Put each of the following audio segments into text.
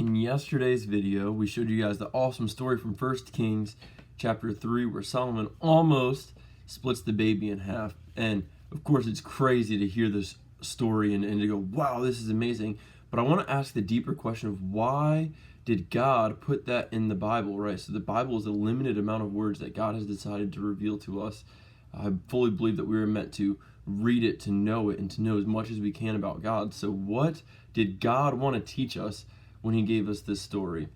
In yesterday's video, we showed you guys the awesome story from 1 Kings chapter 3 where Solomon almost splits the baby in half. And of course, it's crazy to hear this story and to go, wow, this is amazing. But I want to ask the deeper question of why did God put that in the Bible, right? So the Bible is a limited amount of words that God has decided to reveal to us. I fully believe that we were meant to read it, to know it, and to know as much as we can about God. So what did God want to teach us when he gave us this story?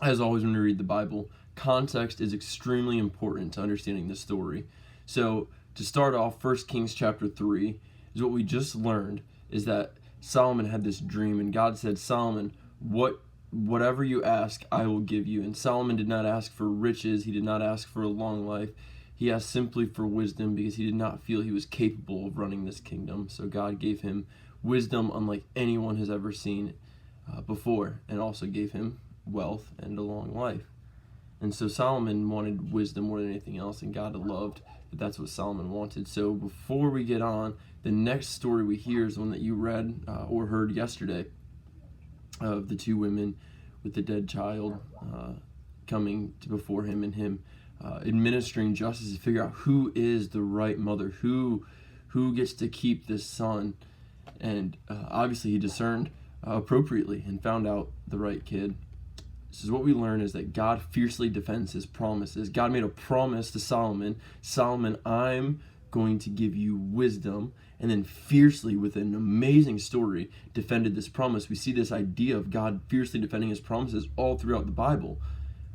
As always, when we read the Bible, context is extremely important to understanding the story. So to start off, 1 Kings chapter 3 is what we just learned, is that Solomon had this dream, and God said, Solomon, whatever you ask, I will give you. And Solomon did not ask for riches. He did not ask for a long life. He asked simply for wisdom because he did not feel he was capable of running this kingdom. So God gave him wisdom unlike anyone has ever seen before, and also gave him wealth and a long life. And so Solomon wanted wisdom more than anything else, and God loved that that's what Solomon wanted. So before we get on, the next story we hear is one that you read or heard yesterday, of the two women with the dead child coming to before him, and him administering justice to figure out who is the right mother, who gets to keep this son. And obviously he discerned appropriately and found out the right kid. This is what we learn, is that God fiercely defends his promises. God made a promise to Solomon, I'm going to give you wisdom, and then fiercely, with an amazing story, defended this promise. We see this idea of God fiercely defending his promises all throughout the Bible.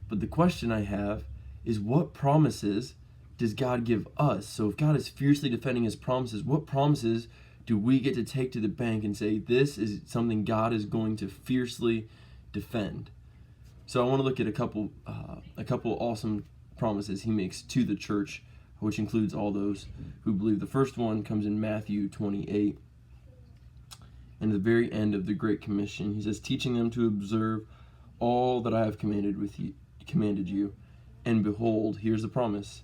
But the question I have is, what promises does God give us? So if God is fiercely defending his promises, what promises do we get to take to the bank and say, this is something God is going to fiercely defend? So I want to look at a couple awesome promises he makes to the church, which includes all those who believe. The first one comes in Matthew 28. And at the very end of the Great Commission, he says, teaching them to observe all that I have commanded you. And behold, here's the promise.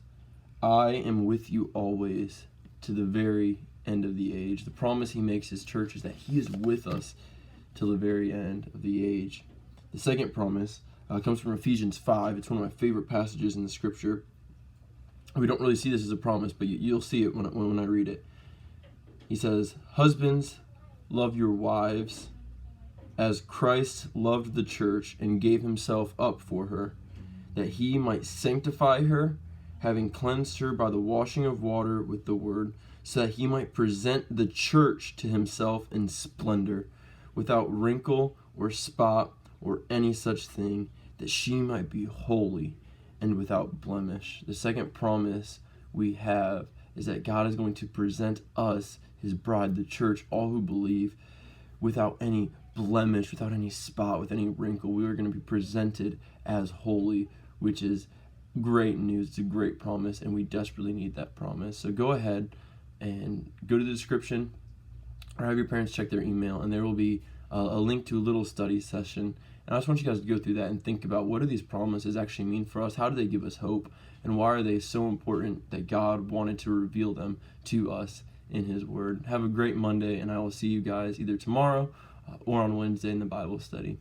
I am with you always to the very end of the age. The promise he makes his church is that he is with us till the very end of the age. The second promise comes from Ephesians 5. It's one of my favorite passages in the scripture. We don't really see this as a promise, but you'll see it when I read it. He says, husbands, love your wives as Christ loved the church and gave himself up for her, that he might sanctify her, having cleansed her by the washing of water with the word, so that he might present the church to himself in splendor, without wrinkle or spot or any such thing, that she might be holy and without blemish. The second promise we have is that God is going to present us, his bride, the church, all who believe, without any blemish, without any spot, with any wrinkle. We are going to be presented as holy, which is great news. It's a great promise, and we desperately need that promise. So go ahead and go to the description, or have your parents check their email, and there will be a link to a little study session. And I just want you guys to go through that and think about, what do these promises actually mean for us? How do they give us hope? And why are they so important that God wanted to reveal them to us in his word? Have a great Monday, and I will see you guys either tomorrow or on Wednesday in the Bible study.